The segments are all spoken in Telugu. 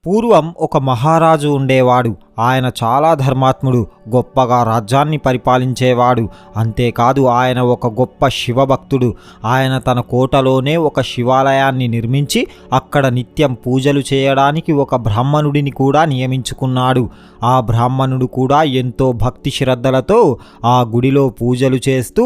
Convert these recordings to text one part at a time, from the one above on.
పూర్వం ఒక మహారాజు ఉండేవాడు. ఆయన చాలా ధర్మాత్ముడు, గొప్పగా రాజ్యాన్ని పరిపాలించేవాడు. అంతేకాదు ఆయన ఒక గొప్ప శివభక్తుడు. ఆయన తన కోటలోనే ఒక శివాలయాన్ని నిర్మించి అక్కడ నిత్యం పూజలు చేయడానికి ఒక బ్రాహ్మణుడిని కూడా నియమించుకున్నాడు. ఆ బ్రాహ్మణుడు కూడా ఎంతో భక్తి శ్రద్ధలతో ఆ గుడిలో పూజలు చేస్తూ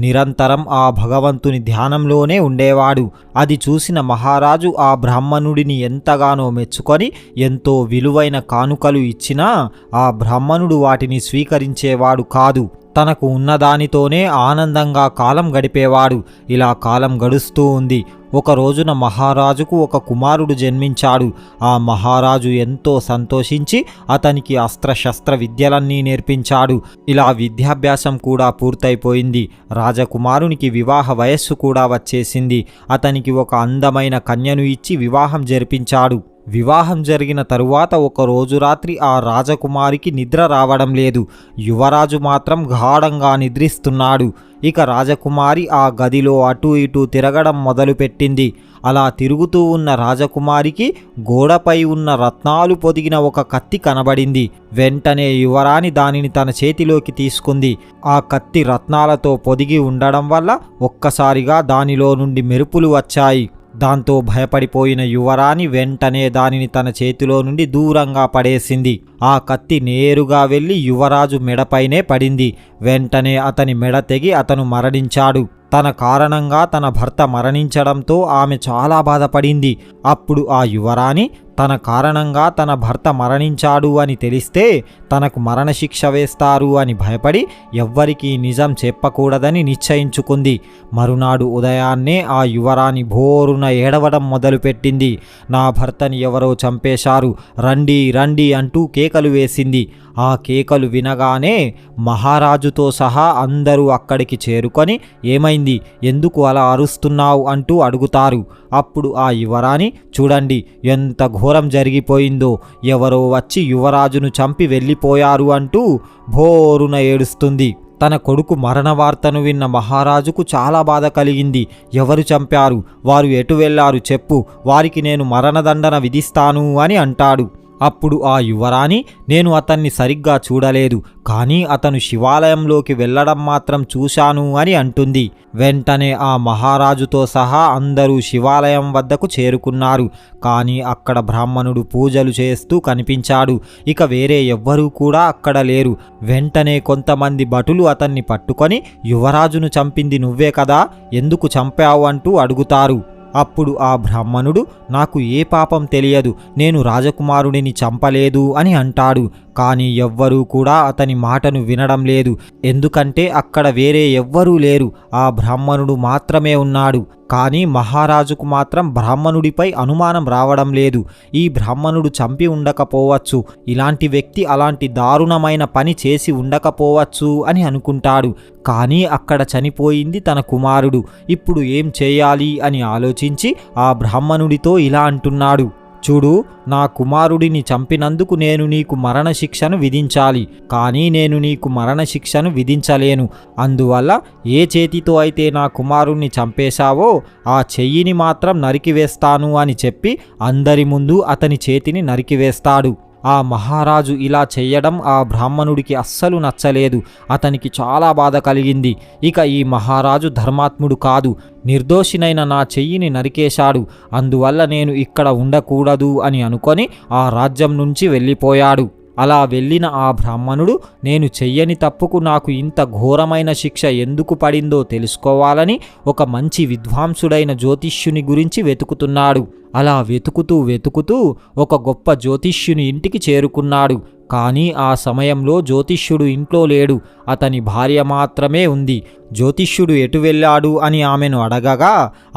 నిరంతరం ఆ భగవంతుని ధ్యానంలోనే ఉండేవాడు. అది చూసిన మహారాజు ఆ బ్రాహ్మణుడిని ఎంతగానో మెచ్చుకొని ఎంతో విలువైన కానుకలు ఇచ్చినా ఆ బ్రాహ్మణుడు వాటిని స్వీకరించేవాడు కాదు. తనకు ఉన్నదానితోనే ఆనందంగా కాలం గడిపేవాడు. ఇలా కాలం గడుస్తూ ఉంది. ఒక రోజున మహారాజుకు ఒక కుమారుడు జన్మించాడు. ఆ మహారాజు ఎంతో సంతోషించి అతనికి అస్త్రశస్త్ర విద్యలన్నీ నేర్పించాడు. ఇలా విద్యాభ్యాసం కూడా పూర్తయిపోయింది. రాజకుమారునికి వివాహ వయస్సు కూడా వచ్చేసింది. అతనికి ఒక అందమైన కన్యను ఇచ్చి వివాహం జరిపించాడు. వివాహం జరిగిన తరువాత ఒక రోజు రాత్రి ఆ రాజకుమారికి నిద్ర రావడం లేదు. యువరాజు మాత్రం గాఢంగా నిద్రిస్తున్నాడు. ఇక రాజకుమారి ఆ గదిలో అటూ ఇటూ తిరగడం మొదలుపెట్టింది. అలా తిరుగుతూ ఉన్న రాజకుమారికి గోడపై ఉన్న రత్నాలు పొదిగిన ఒక కత్తి కనబడింది. వెంటనే యువరాణి దానిని తన చేతిలోకి తీసుకుంది. ఆ కత్తి రత్నాలతో పొదిగి ఉండడం వల్ల ఒక్కసారిగా దానిలో నుండి మెరుపులు వచ్చాయి. దాంతో భయపడిపోయిన యువరాణి వెంటనే దానిని తన చేతిలో నుండి దూరంగా పడేసింది. ఆ కత్తి నేరుగా వెళ్ళి యువరాజు మెడపైనే పడింది. వెంటనే అతని మెడ తెగి అతను మరణించాడు. తన కారణంగా తన భర్త మరణించడంతో ఆమె చాలా బాధపడింది. అప్పుడు ఆ యువరాణి తన కారణంగా తన భర్త మరణించాడు అని తెలిస్తే తనకు మరణశిక్ష వేస్తారు అని భయపడి ఎవ్వరికీ నిజం చెప్పకూడదని నిశ్చయించుకుంది. మరునాడు ఉదయాన్నే ఆ యువరాణి భోరున ఏడవడం మొదలుపెట్టింది. నా భర్తని ఎవరో చంపేశారు, రండి రండి అంటూ కేకలు వేసింది. ఆ కేకలు వినగానే మహారాజుతో సహా అందరూ అక్కడికి చేరుకొని ఏమైంది, ఎందుకు అలా అరుస్తున్నావు అంటూ అడుగుతారు. అప్పుడు ఆ యువరాణి చూడండి ఎంత ఘోరం జరిగిపోయిందో, ఎవరో వచ్చి యువరాజును చంపి వెళ్ళిపోయారు అంటూ భోరున ఏడుస్తుంది. తన కొడుకు మరణ వార్తను విన్న మహారాజుకు చాలా బాధ కలిగింది. ఎవరు చంపారు, వారు ఎటు వెళ్ళారు చెప్పు, వారికి నేను మరణదండన విధిస్తాను అని అంటాడు. అప్పుడు ఆ యువరాణి నేను అతన్ని సరిగ్గా చూడలేదు, కానీ అతను శివాలయంలోకి వెళ్ళడం మాత్రం చూశాను అని అంటుంది. వెంటనే ఆ మహారాజుతో సహా అందరూ శివాలయం వద్దకు చేరుకున్నారు. కానీ అక్కడ బ్రాహ్మణుడు పూజలు చేస్తూ కనిపించాడు. ఇక వేరే ఎవ్వరూ కూడా అక్కడ లేరు. వెంటనే కొంతమంది భటులు అతన్ని పట్టుకొని యువరాజును చంపింది నువ్వే కదా, ఎందుకు చంపావు అంటూ అడుగుతారు. అప్పుడు ఆ బ్రాహ్మణుడు నాకు ఏ పాపం తెలియదు, నేను రాజకుమారుడిని చంపలేదు అని అంటాడు. కానీ ఎవ్వరూ కూడా అతని మాటను వినడం లేదు. ఎందుకంటే అక్కడ వేరే ఎవ్వరూ లేరు, ఆ బ్రాహ్మణుడు మాత్రమే ఉన్నాడు. కానీ మహారాజుకు మాత్రం బ్రాహ్మణుడిపై అనుమానం రావడం లేదు. ఈ బ్రాహ్మణుడు చంపి ఉండకపోవచ్చు, ఇలాంటి వ్యక్తి అలాంటి దారుణమైన పని చేసి ఉండకపోవచ్చు అని అనుకుంటాడు. కానీ అక్కడ చనిపోయింది తన కుమారుడు. ఇప్పుడు ఏం చేయాలి అని ఆలోచించి ఆ బ్రాహ్మణుడితో ఇలా అంటున్నాడు, చూడు, నా కుమారుడిని చంపినందుకు నేను నీకు మరణశిక్షను విధించాలి, కానీ నేను నీకు మరణశిక్షను విధించలేను. అందువల్ల ఏ చేతితో అయితే నా కుమారుణ్ణి చంపేశావో ఆ చెయ్యిని మాత్రం నరికివేస్తాను అని చెప్పి అందరి ముందు అతని చేతిని నరికివేస్తాడు. ఆ మహారాజు ఇలా చెయ్యడం ఆ బ్రాహ్మణుడికి అస్సలు నచ్చలేదు. అతనికి చాలా బాధ కలిగింది. ఇక ఈ మహారాజు ధర్మాత్ముడు కాదు, నిర్దోషినైన నా చెయ్యిని నరికేశాడు, అందువల్ల నేను ఇక్కడ ఉండకూడదు అని అనుకొని ఆ రాజ్యం నుంచి వెళ్ళిపోయాడు. అలా వెళ్ళిన ఆ బ్రాహ్మణుడు నేను చెయ్యని తప్పుకు నాకు ఇంత ఘోరమైన శిక్ష ఎందుకు పడిందో తెలుసుకోవాలని ఒక మంచి విద్వాంసుడైన జ్యోతిష్యుని గురించి వెతుకుతున్నాడు. అలా వెతుకుతూ ఒక గొప్ప జ్యోతిష్యుని ఇంటికి చేరుకున్నాడు. కానీ ఆ సమయంలో జ్యోతిష్యుడు ఇంట్లో లేడు, అతని భార్య మాత్రమే ఉంది. జ్యోతిష్యుడు ఎటు వెళ్ళాడు అని ఆమెను అడగగా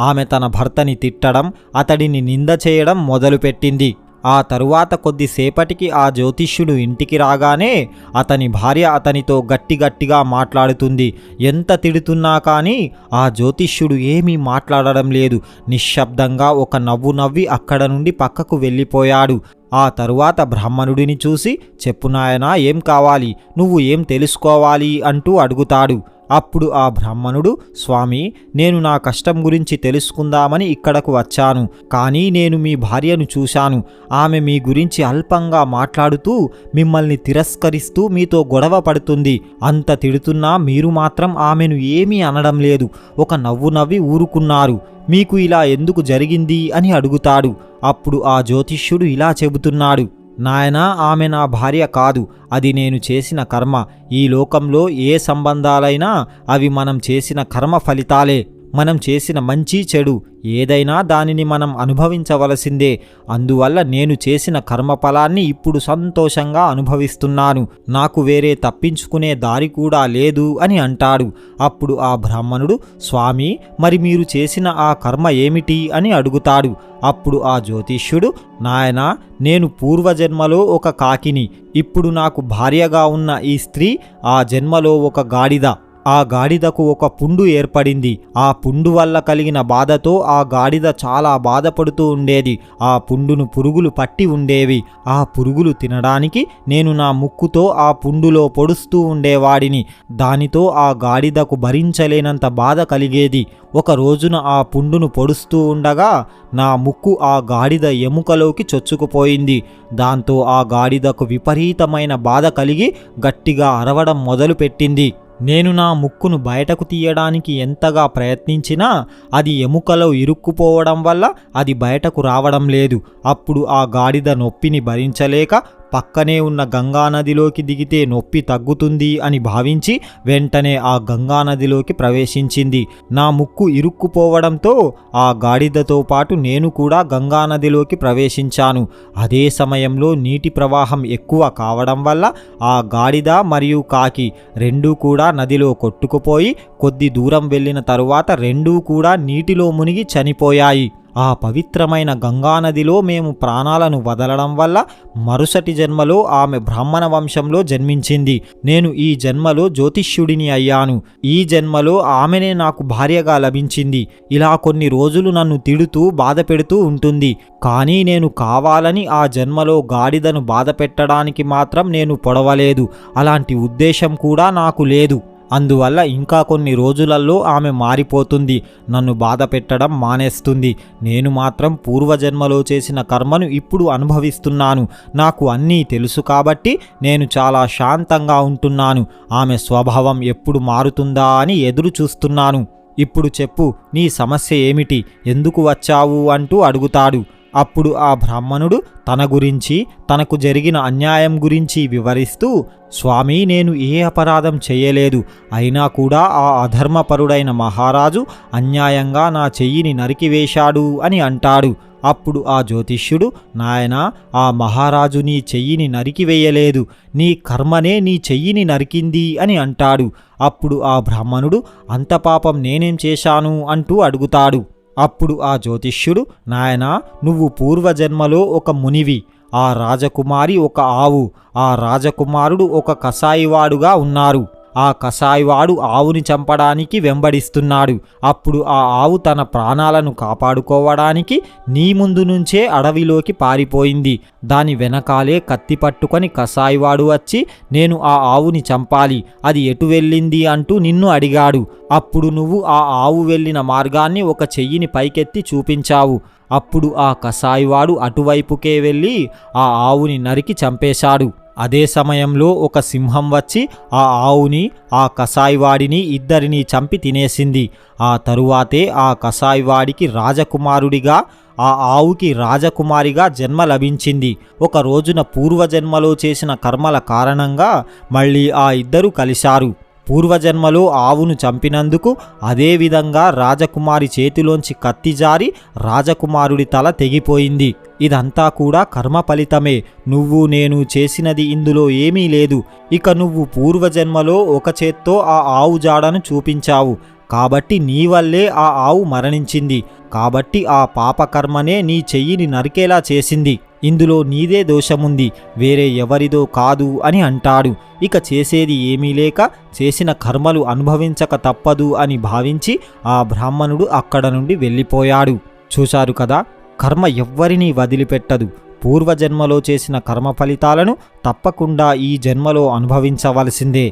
ఆమె తన భర్తని తిట్టడం, అతడిని నింద చేయడం మొదలుపెట్టింది. ఆ తరువాత కొద్దిసేపటికి ఆ జ్యోతిష్యుడు ఇంటికి రాగానే అతని భార్య అతనితో గట్టిగా మాట్లాడుతుంది. ఎంత తిడుతున్నా కానీ ఆ జ్యోతిష్యుడు ఏమీ మాట్లాడడం లేదు. నిశ్శబ్దంగా ఒక నవ్వు నవ్వి అక్కడ నుండి పక్కకు వెళ్ళిపోయాడు. ఆ తరువాత బ్రాహ్మణుడిని చూసి చెప్పు నాయనా, ఏం కావాలి, నువ్వు ఏం తెలుసుకోవాలి అంటూ అడుగుతాడు. అప్పుడు ఆ బ్రాహ్మణుడు, స్వామి, నేను నా కష్టం గురించి తెలుసుకుందామని ఇక్కడకు వచ్చాను. కానీ నేను మీ భార్యను చూశాను. ఆమె మీ గురించి అల్పంగా మాట్లాడుతూ మిమ్మల్ని తిరస్కరిస్తూ మీతో గొడవ పడుతుంది. అంత తిడుతున్నా మీరు మాత్రం ఆమెను ఏమీ అనడం లేదు. ఒక నవ్వు నవ్వి ఊరుకున్నారు. మీకు ఇలా ఎందుకు జరిగింది అని అడుగుతాడు. అప్పుడు ఆ జ్యోతిష్యుడు ఇలా చెబుతున్నాడు, నాయనా, ఆమె నా భార్య కాదు. అది నేను చేసిన కర్మ. ఈ లోకంలో ఏ సంబంధాలైనా అవి మనం చేసిన కర్మ ఫలితాలే. మనం చేసిన మంచి చెడు ఏదైనా దానిని మనం అనుభవించవలసిందే. అందువల్ల నేను చేసిన కర్మఫలాన్ని ఇప్పుడు సంతోషంగా అనుభవిస్తున్నాను. నాకు వేరే తప్పించుకునే దారి కూడా లేదు అని అంటాడు. అప్పుడు ఆ బ్రాహ్మణుడు, స్వామి, మరి మీరు చేసిన ఆ కర్మ ఏమిటి అని అడుగుతాడు. అప్పుడు ఆ జ్యోతిష్యుడు, నాయనా, నేను పూర్వజన్మలో ఒక కాకిని. ఇప్పుడు నాకు భార్యగా ఉన్న ఈ స్త్రీ ఆ జన్మలో ఒక గాడిద. ఆ గాడిదకు ఒక పుండు ఏర్పడింది. ఆ పుండు వల్ల కలిగిన బాధతో ఆ గాడిద చాలా బాధపడుతూ ఉండేది. ఆ పుండును పురుగులు పట్టి ఉండేవి. ఆ పురుగులు తినడానికి నేను నా ముక్కుతో ఆ పుండులో పొడుస్తూ ఉండేవాడిని. దానితో ఆ గాడిదకు భరించలేనంత బాధ కలిగేది. ఒక రోజున ఆ పుండును పొడుస్తూ ఉండగా నా ముక్కు ఆ గాడిద ఎముకలోకి చొచ్చుకుపోయింది. దాంతో ఆ గాడిదకు విపరీతమైన బాధ కలిగి గట్టిగా అరవడం మొదలుపెట్టింది. నేను నా ముక్కును బయటకు తీయడానికి ఎంతగా ప్రయత్నించినా అది ఎముకలో ఇరుక్కుపోవడం వల్ల అది బయటకు రావడం లేదు. అప్పుడు ఆ గాడిద నొప్పిని భరించలేక పక్కనే ఉన్న గంగానదిలోకి దిగితే నొప్పి తగ్గుతుంది అని భావించి వెంటనే ఆ గంగానదిలోకి ప్రవేశించింది. నా ముక్కు ఇరుక్కుపోవడంతో ఆ గాడిదతో పాటు నేను కూడా గంగానదిలోకి ప్రవేశించాను. అదే సమయంలో నీటి ప్రవాహం ఎక్కువ కావడం వల్ల ఆ గాడిద మరియు కాకి రెండూ కూడా నదిలో కొట్టుకుపోయి కొద్ది దూరం వెళ్ళిన తరువాత రెండూ కూడా నీటిలో మునిగి చనిపోయాయి. ఆ పవిత్రమైన గంగానదిలో మేము ప్రాణాలను వదలడం వల్ల మరుసటి జన్మలో ఆమె బ్రాహ్మణ వంశంలో జన్మించింది. నేను ఈ జన్మలో జ్యోతిష్యుడిని అయ్యాను. ఈ జన్మలో ఆమెనే నాకు భార్యగా లభించింది. ఇలా కొన్ని రోజులు నన్ను తిడుతూ బాధ పెడుతూ ఉంటుంది. కానీ నేను కావాలని ఆ జన్మలో గాడిదను బాధ పెట్టడానికి మాత్రం నేను పొడవలేదు. అలాంటి ఉద్దేశం కూడా నాకు లేదు. అందువల్ల ఇంకా కొన్ని రోజులలో ఆమె మారిపోతుంది. నన్ను బాధ పెట్టడం మానేస్తుంది. నేను మాత్రం పూర్వజన్మలో చేసిన కర్మను ఇప్పుడు అనుభవిస్తున్నాను. నాకు అన్నీ తెలుసు కాబట్టి నేను చాలా శాంతంగా ఉంటున్నాను. ఆమె స్వభావం ఎప్పుడు మారుతుందా అని ఎదురు చూస్తున్నాను. ఇప్పుడు చెప్పు, నీ సమస్య ఏమిటి? ఎందుకు వచ్చావు అంటూ అడుగుతాడు. అప్పుడు ఆ బ్రాహ్మణుడు తన గురించి, తనకు జరిగిన అన్యాయం గురించి వివరిస్తూ, స్వామి, నేను ఏ అపరాధం చేయలేదు. అయినా కూడా ఆ అధర్మపరుడైన మహారాజు అన్యాయంగా నా చెయ్యిని నరికివేశాడు అని అంటాడు. అప్పుడు ఆ జ్యోతిష్యుడు, నాయనా, ఆ మహారాజు నీ చెయ్యిని నరికివేయలేదు. నీ కర్మనే నీ చెయ్యిని నరికింది అని అంటాడు. అప్పుడు ఆ బ్రాహ్మణుడు, అంత పాపం నేనేం చేశాను అంటూ అడుగుతాడు. అప్పుడు ఆ జ్యోతిష్యుడు, నాయనా, నువ్వు పూర్వజన్మలో ఒక మునివి. ఆ రాజకుమారి ఒక ఆవు. ఆ రాజకుమారుడు ఒక కసాయివాడుగా ఉన్నారు. ఆ కసాయివాడు ఆవుని చంపడానికి వెంబడిస్తున్నాడు. అప్పుడు ఆ ఆవు తన ప్రాణాలను కాపాడుకోవడానికి నీ ముందు నుంచే అడవిలోకి పారిపోయింది. దాని వెనకాలే కత్తి పట్టుకొని కసాయివాడు వచ్చి, నేను ఆ ఆవుని చంపాలి, అది ఎటు వెళ్ళింది అంటూ నిన్ను అడిగాడు. అప్పుడు నువ్వు ఆ ఆవు వెళ్ళిన మార్గాన్ని ఒక చెయ్యిని పైకెత్తి చూపించావు. అప్పుడు ఆ కసాయివాడు అటువైపుకే వెళ్ళి ఆ ఆవుని నరికి చంపేశాడు. అదే సమయంలో ఒక సింహం వచ్చి ఆ ఆవుని, ఆ కసాయివాడిని ఇద్దరినీ చంపి తినేసింది. ఆ తరువాతే ఆ కసాయివాడికి రాజకుమారుడిగా, ఆ ఆవుకి రాజకుమారిగా జన్మ లభించింది. ఒక రోజున పూర్వజన్మలో చేసిన కర్మల కారణంగా మళ్ళీ ఆ ఇద్దరు కలిశారు. పూర్వజన్మలో ఆవును చంపినందుకు అదేవిధంగా రాజకుమారి చేతిలోంచి కత్తి జారి రాజకుమారుడి తల తెగిపోయింది. ఇదంతా కూడా కర్మ ఫలితమే. నువ్వు నేను చేసినది ఇందులో ఏమీ లేదు. ఇక నువ్వు పూర్వజన్మలో ఒక చేత్తో ఆ ఆవు జాడను చూపించావు కాబట్టి నీ వల్లే ఆ ఆవు మరణించింది. కాబట్టి ఆ పాపకర్మనే నీ చెయ్యిని నరికేలా చేసింది. ఇందులో నీదే దోషముంది, వేరే ఎవరిదో కాదు అని అంటాడు. ఇక చేసేది ఏమీ లేక చేసిన కర్మలు అనుభవించక తప్పదు అని భావించి ఆ బ్రాహ్మణుడు అక్కడ నుండి వెళ్ళిపోయాడు. చూశారు కదా, కర్మ ఎవ్వరినీ వదిలిపెట్టదు. పూర్వజన్మలో చేసిన కర్మ ఫలితాలను తప్పకుండా ఈ జన్మలో అనుభవించవలసిందే.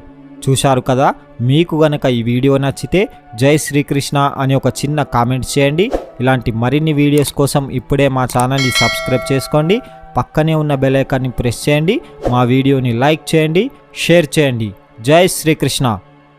చూశారు కదా, మీకు గనక ఈ వీడియో నచ్చితే జై శ్రీకృష్ణ అని ఒక చిన్న కామెంట్ చేయండి. ఇలాంటి మరిన్ని వీడియోస్ కోసం ఇప్పుడే మా ఛానల్ని సబ్స్క్రైబ్ చేసుకోండి. పక్కనే ఉన్న బెల్ ఐకాన్ని ప్రెస్ చేయండి. మా వీడియోని లైక్ చేయండి, షేర్ చేయండి. జై శ్రీకృష్ణ.